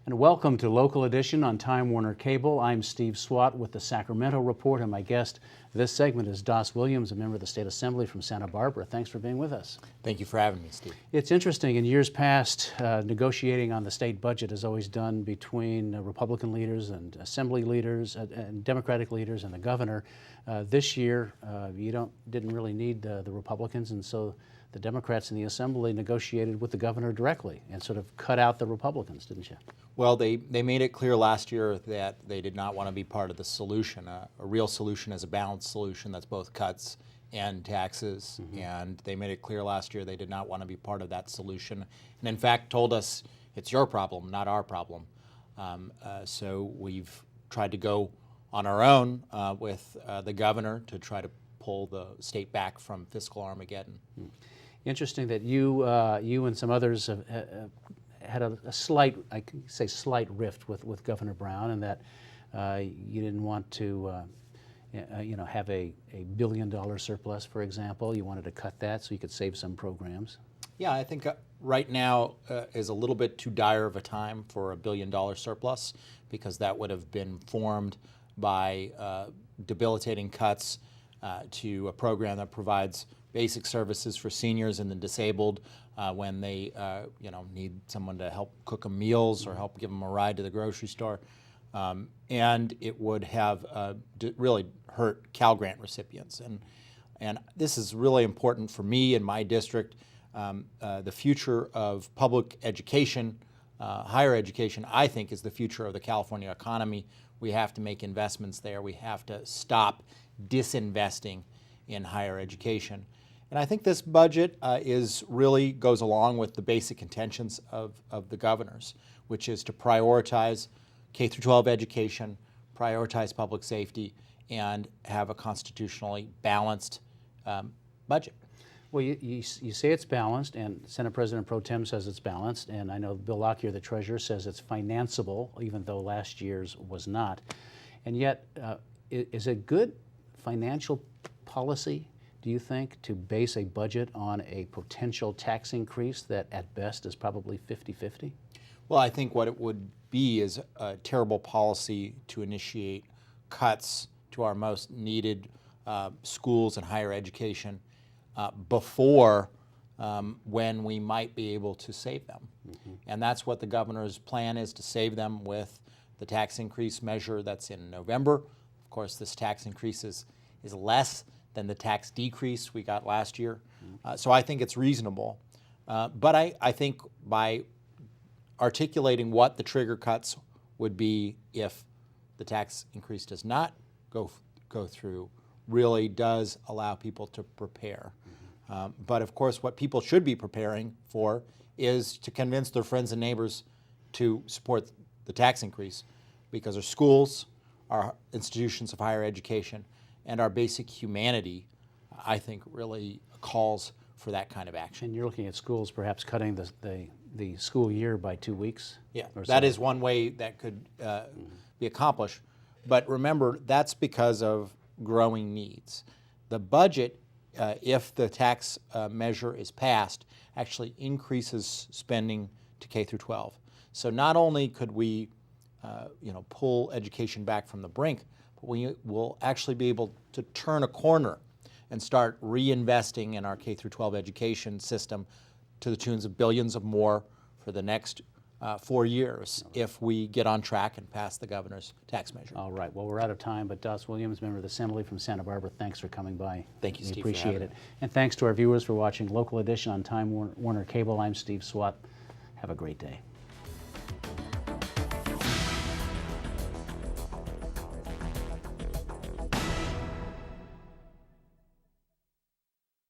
And welcome to Local Edition on Time Warner Cable. I'm Steve Swat with the Sacramento Report, and my guest this segment is Das Williams, a member of the State Assembly from Santa Barbara. Thanks for being with us. Thank you for having me, Steve. It's interesting. In years past, negotiating on the state budget is always done between Republican leaders and Assembly leaders and Democratic leaders and the governor. This year, you didn't really need the Republicans, and so the Democrats in the Assembly negotiated with the governor directly and sort of cut out the Republicans, didn't you? Well, they made it clear last year that they did not want to be part of the solution. A real solution is a balanced solution that's both cuts and taxes. And they made it clear last year they did not want to be part of that solution. And in fact told us it's your problem, not our problem. So we've tried to go on our own with the governor to try to pull the state back from fiscal Armageddon. Interesting that you and some others have had a slight, I can say slight rift with Governor Brown, and that you didn't want to have a $1 billion surplus, for example. You wanted to cut that so you could save some programs. Yeah, I think right now is a little bit too dire of a time for a $1 billion surplus, because that would have been formed by debilitating cuts to a program that provides basic services for seniors and the disabled when they need someone to help cook them meals or help give them a ride to the grocery store. And it would have really hurt Cal Grant recipients. And this is really important for me and my district. The future of public education, higher education, I think, is the future of the California economy. We have to make investments there. We have to stop disinvesting in higher education. And I think this budget really goes along with the basic intentions of the governor's, which is to prioritize K-12 education, prioritize public safety, and have a constitutionally balanced budget. Well, you say it's balanced, and Senate President Pro Tem says it's balanced, and I know Bill Lockyer, the treasurer, says it's financeable, even though last year's was not. And yet, is it good financial policy, do you think, to base a budget on a potential tax increase that at best is probably 50-50? Well, I think what it would be is a terrible policy to initiate cuts to our most needed schools and higher education before when we might be able to save them. And that's what the governor's plan is, to save them with the tax increase measure that's in November. Of course, this tax increase is less than the tax decrease we got last year. So I think it's reasonable. But I think by articulating what the trigger cuts would be if the tax increase does not go through, really does allow people to prepare. But of course, what people should be preparing for is to convince their friends and neighbors to support the tax increase, because our schools, our institutions of higher education, and our basic humanity, I think, really calls for that kind of action. And you're looking at schools perhaps cutting the school year by 2 weeks? Yeah, that is one way that could be accomplished. But remember, that's because of growing needs. The budget, if the tax measure is passed, actually increases spending to K through 12. So not only could we pull education back from the brink, but we will actually be able to turn a corner and start reinvesting in our K through 12 education system to the tunes of billions of more for the next 4 years if we get on track and pass the governor's tax measure. All right. Well, we're out of time, but Das Williams, member of the Assembly from Santa Barbara, thanks for coming by. Thank you, Steve. We appreciate it. And thanks to our viewers for watching Local Edition on Time Warner Cable. I'm Steve Swat. Have a great day.